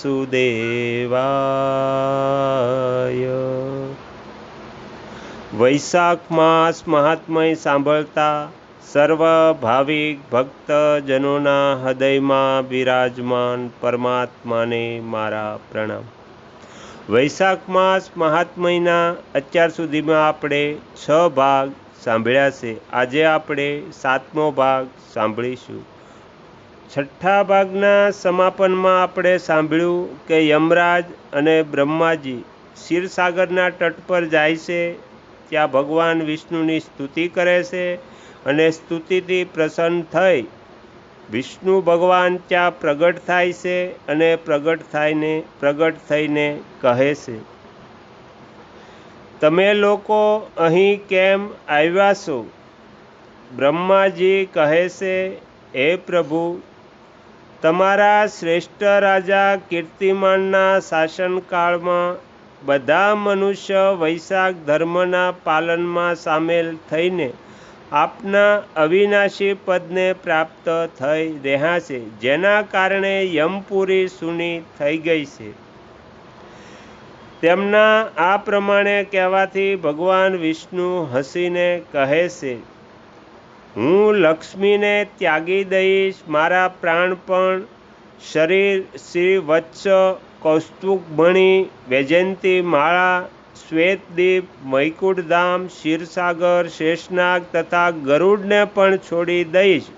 વાસુદેવાય। વૈશાખ માસ મહાત્મય સાંભળતા સર્વ ભાવિક ભક્તજનોના હૃદયમાં બિરાજમાન પરમાત્માને મારા પ્રણામ। વૈશાખ માસ મહાત્મયના અત્યાર સુધીમાં આપણે 6 ભાગ સાંભળ્યા છે। આજે આપણે 7મો ભાગ સાંભળીશું। 6થા ભાગના સમાપનમાં આપણે સાંભળ્યું કે યમરાજ અને બ્રહ્માજી ક્ષીરસાગરના તટ પર જાય છે। ત્યાં ભગવાન વિષ્ણુની સ્તુતિ કરે છે અને સ્તુતિથી પ્રસન્ન થઈ વિષ્ણુ ભગવાન ત્યાં પ્રગટ થાય છે અને પ્રગટ થઈને કહે છે, તમે લોકો અહીં કેમ આવ્યા છો? બ્રહ્માજી કહે છે, હે પ્રભુ, તમારા શ્રેષ્ઠ રાજા કીર્તિમાનના શાસનકાળમાં બધા મનુષ્ય વૈશાખ ધર્મના પાલનમાં સામેલ થઈને આપના અવિનાશી પદને પ્રાપ્ત થઈ રહ્યા છે, જેના કારણે યમપુરી સૂની થઈ ગઈ છે। તેમના આ પ્રમાણે કહેવાથી ભગવાન વિષ્ણુ હસીને કહે છે, હું લક્ષ્મીને ત્યાગી દઈશ। મારા પ્રાણ પણ શરીર શ્રી વત્સ, કૌસ્તુભમણિ, વૈજયંતી માળા, શ્વેતદીપ, મૈકુટધામ, ક્ષીરસાગર, શેષનાગ તથા ગરુડને પણ છોડી દઈશ,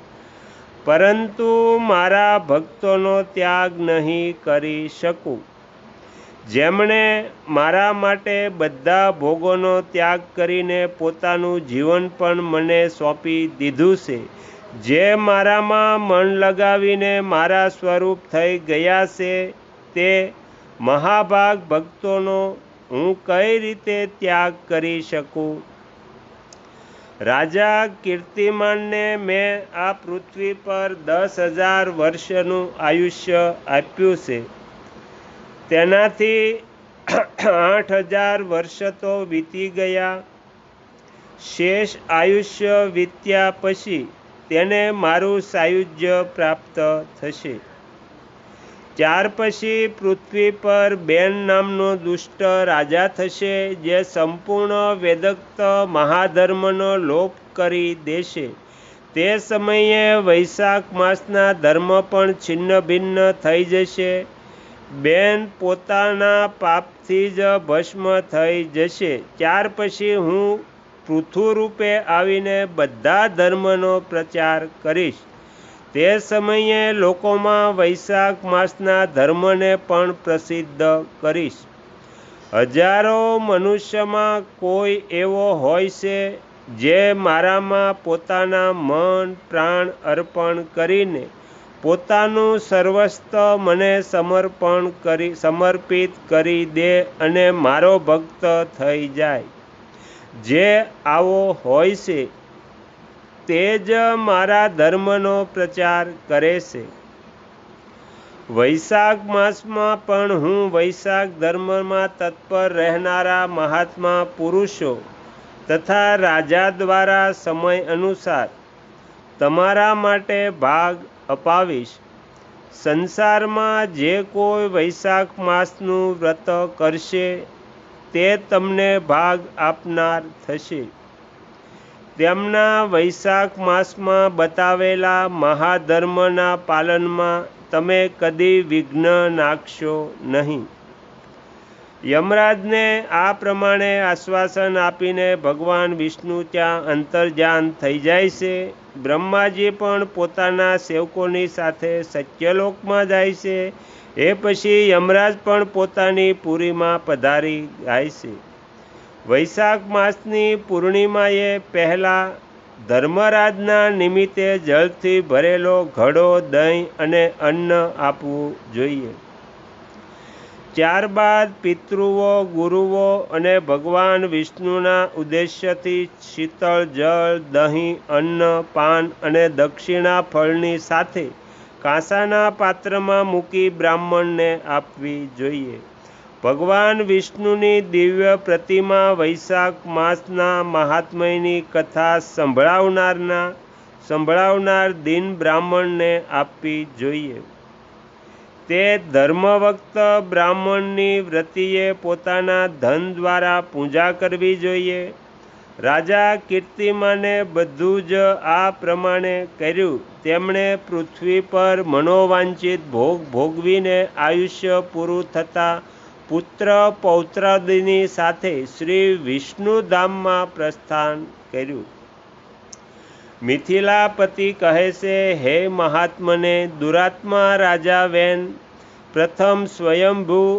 પરંતુ મારા ભક્તોનો ત્યાગ નહીં કરી શકું, જેમણે મારા માટે બધા ભોગોનો ત્યાગ કરીને પોતાનું જીવન પણ મને સોંપી દીધું છે, જે મારામાં મન લગાવીને મારા સ્વરૂપ થઈ ગયા છે, તે મહાભાગ ભક્તોનો હું કઈ રીતે ત્યાગ કરી શકું? રાજા કીર્તિમાનને મેં આ પૃથ્વી પર 10,000 વર્ષનું આયુષ્ય આપ્યું છે। તેનાથી 8,000 વર્ષ તો વીતી ગયા। શેષ આયુષ્ય વીત્યા પછી તેને મારું સાયુજ્ય પ્રાપ્ત થશે। ત્યાર પછી પૃથ્વી પર બેન નામનો દુષ્ટ રાજા થશે, જે સંપૂર્ણ વેદોક્ત મહાધર્મનો લોપ કરી દેશે। તે સમયે વૈશાખ માસના ધર્મ પણ છિન્ન ભિન્ન થઈ જશે। બેન પોતાના પાપથી જ ભસ્મ થઈ જશે। ત્યાર પછી હું પૃથુ રૂપે આવીને બધા ધર્મનો પ્રચાર કરીશ। તે સમયે લોકોમાં વૈશાખ માસના ધર્મને પણ પ્રસિદ્ધ કરીશ। હજારો મનુષ્યમાં કોઈ એવો હોય છે જે મારામાં પોતાના મન પ્રાણ અર્પણ કરીને પોતાનું સર્વસ્વ મને સમર્પિત કરી દે અને મારો ભક્ત થઈ જાય। જે આવો હોય છે તે જ મારા ધર્મનો પ્રચાર કરે છે। વૈશાખ માસમાં પણ હું વૈશાખ ધર્મમાં તત્પર રહેનારા મહાત્મા પુરુષો તથા રાજા દ્વારા સમય અનુસાર તમારા માટે ભાગ અપાવીશ। સંસારમાં જે કોઈ વૈશાખ માસનું વ્રત કરશે તે તમને ભાગ આપનાર થશે। તેમના વૈશાખ માસમાં બતાવેલા મહાધર્મના પાલનમાં તમે કદી વિઘ્ન નાખશો નહીં। યમરાજને આ પ્રમાણે આશ્વાસન આપીને ભગવાન વિષ્ણુ ત્યાં અંતર્ધ્યાન થઈ જાય છે। બ્રહ્માજી પણ પોતાના સેવકોની સાથે સત્યલોકમાં જાય છે। એ પછી યમરાજ પણ પોતાની પુરીમાં પધારી જાય છે। વૈશાખ માસની પૂર્ણિમાએ પહેલાં ધર્મરાજના નિમિત્તે જળથી ભરેલો ઘડો, દહીં અને અન્ન આપવું જોઈએ। ત્યારબાદ પિતૃઓ, ગુરુઓ અને ભગવાન વિષ્ણુના ઉદ્દેશ્યથી શીતળ જળ, દહીં, અન્ન, પાન અને દક્ષિણા ફળની સાથે કાંસાના પાત્રમાં મૂકી બ્રાહ્મણને આપવી જોઈએ। ભગવાન વિષ્ણુની દિવ્ય પ્રતિમા વૈશાખ માસના મહાત્મ્યની કથા સંભળાવનાર દીન બ્રાહ્મણને આપવી જોઈએ। તે ધર્મવક્ત બ્રાહ્મણની વ્રતિએ પોતાના ધન દ્વારા પૂજા કરવી જોઈએ. રાજા કીર્તિમાને બધું જ આ પ્રમાણે કર્યું. તેમણે પૃથ્વી પર મનોવાંછિત ભોગ ભોગવીને આયુષ્ય પૂરું થતાં પુત્ર પૌત્રાદિની સાથે શ્રી વિષ્ણુધામમાં પ્રસ્થાન કર્યું. મિથિલાપતિ કહે છે, હે મહાત્મને, દુરાત્મા રાજા વેન પ્રથમ સ્વયંભૂ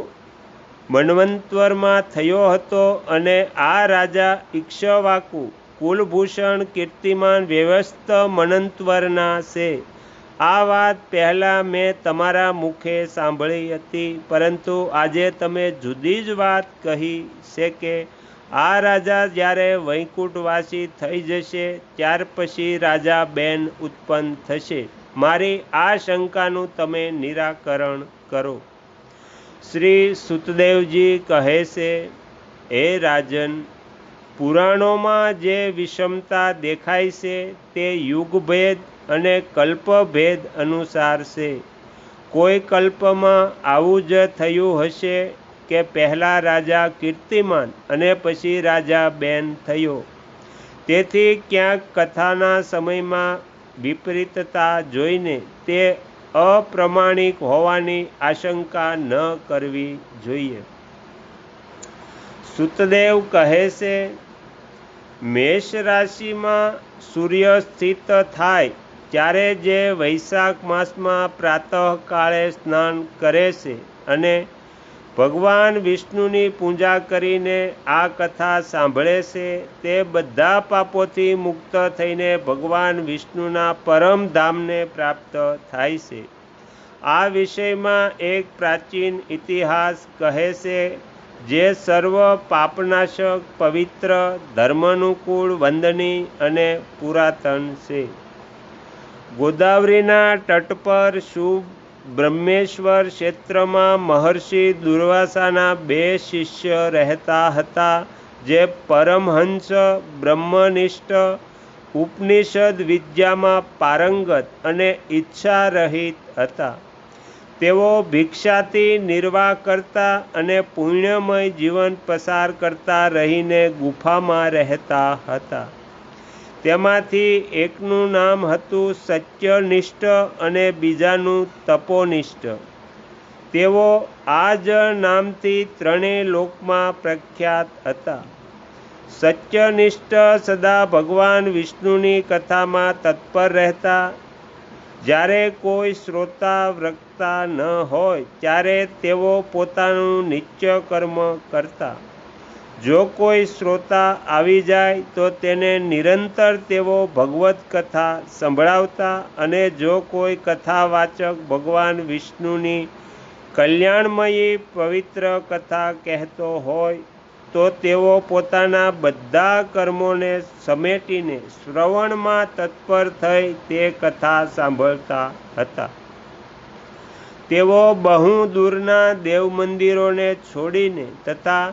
મન્વંતરમાં થયો હતો અને આ રાજા ઇક્ષ્વાકુ કુલભૂષણ કીર્તિમાન વ્યવસ્થ મન્વંતરના છે. આ વાત પહેલાં મેં તમારા મુખે સાંભળી હતી, પરંતુ આજે તમે જુદી જ વાત કહી છે કે આ રાજા જ્યારે વૈકુંઠવાસી થઈ જશે ત્યાર પછી રાજા બેન ઉત્પન્ન થશે. મારી આ શંકાનું તમે નિરાકરણ કરો. શ્રી સુતદેવજી કહે છે, હે રાજન, પુરાણોમાં જે વિષમતા દેખાય છે તે યુગભેદ અને કલ્પભેદ અનુસાર છે. કોઈ કલ્પમાં આવું જ થયું હશે કે પહેલાં રાજા કીર્તિમાન અને પછી રાજા બેન થયો. તેથી ક્યાંક કથાના સમયમાં વિપરીતતા જોઈને તે અપ્રમાણિક હોવાની આશંકા ન કરવી જોઈએ. સુતદેવ કહે છે, મેષ રાશિમાં સૂર્ય સ્થિત થાય ત્યારે જે વૈશાખ માસમાં પ્રાતઃકાળે સ્નાન કરે છે અને ભગવાન વિષ્ણુની પૂજા કરીને આ કથા સાંભળે છે તે બધા પાપોથી મુક્ત થઈને ભગવાન વિષ્ણુના પરમ ધામને પ્રાપ્ત થાય છે. આ વિષયમાં એક પ્રાચીન ઇતિહાસ કહે છે જે સર્વ પાપનાશક, પવિત્ર, ધર્માનુકૂળ, વંદનીય અને પુરાતન છે. ગોદાવરીના તટ પર શુભ બ્રહ્મેશ્વર ક્ષેત્રમાં મહર્ષિ દુર્વાસાના 2 શિષ્ય રહેતા હતા જે પરમહંસ, બ્રહ્મનિષ્ઠ, ઉપનિષદ વિદ્યામાં પારંગત અને ઈચ્છારહિત હતા. તેઓ ભિક્ષાથી નિર્વાહ કરતા અને પુણ્યમય જીવન પસાર કરતા રહીને ગુફામાં રહેતા હતા. તેમાંથી એકનું નામ હતું સત્યનિષ્ઠ અને બીજાનું તપોનિષ્ઠ. તેઓ આ જ નામથી ત્રણેય લોકમાં પ્રખ્યાત હતા. સત્યનિષ્ઠ સદા ભગવાન વિષ્ણુની કથામાં તત્પર રહેતા. જ્યારે કોઈ શ્રોતા વક્તા ન હોય ત્યારે તેઓ પોતાનું નિત્ય કર્મ કરતા. જો કોઈ શ્રોતા આવી જાય તો તેને નિરંતર તેઓ ભગવત કથા સંભળાવતા અને જો કોઈ કથાવાચક ભગવાન વિષ્ણુની કલ્યાણમયી પવિત્ર કથા કહેતો હોય તો તેઓ પોતાના બધા કર્મોને સમેટીને શ્રવણમાં તત્પર થઈ તે કથા સાંભળતા હતા. તેઓ બહુ દૂરના દેવ મંદિરોને છોડીને તથા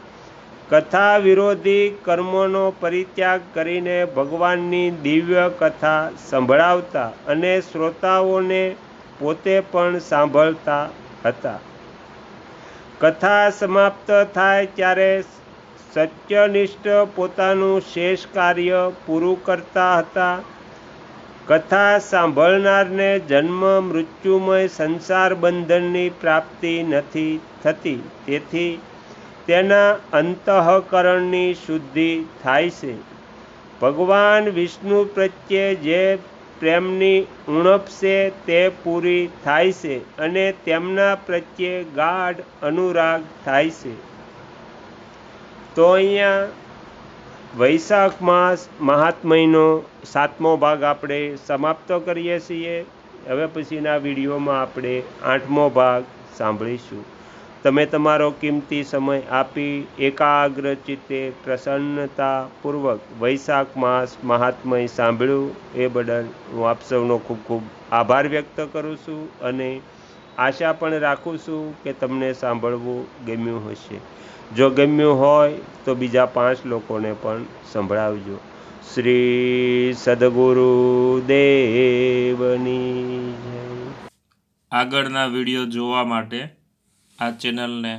કથા વિરોધી કર્મોનો પરિત્યાગ કરીને ભગવાનની દિવ્ય કથા સંભળાવતા અને શ્રોતાઓને પોતે પણ સાંભળતા હતા. કથા સમાપ્ત થાય ત્યારે સત્યનિષ્ઠ પોતાનું શેષ કાર્ય પૂરું કરતા હતા. કથા સાંભળનારને જન્મ મૃત્યુમય સંસાર બંધનની પ્રાપ્તિ નથી થતી. તેથી તેના અંતઃકરણની શુદ્ધિ થાય છે. ભગવાન વિષ્ણુ પ્રત્યે જે પ્રેમની ઉણપ છે તે પૂરી થાય છે અને તેમના પ્રત્યે ગાઢ અનુરાગ થાય છે. તો અહીંયા વૈશાખ માસ મહાત્મયનો 7મો ભાગ આપણે સમાપ્ત કરીએ છીએ. હવે પછીના વિડીયોમાં આપણે 8મો ભાગ સાંભળીશું. તમે તમારો કિંમતી સમય આપી એકાગ્ર ચિત્તે પ્રસન્નતાપૂર્વક વૈશાખ માસ મહાત્મય સાંભળ્યું એ બદલ હું આપ સૌનો ખૂબ ખૂબ આભાર વ્યક્ત કરું છું અને આશા પણ રાખું છું કે તમને સાંભળવું ગમ્યું હશે. જો ગમ્યું હોય તો બીજા 5 લોકોને પણ સંભળાવજો. શ્રી સદગુરુ દેવની જય. આગળના વિડીયો જોવા માટે આ ચેનલને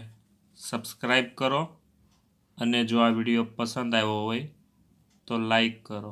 સબસ્ક્રાઈબ કરો અને જો આ વિડીયો પસંદ આવ્યો હોય તો લાઈક કરો.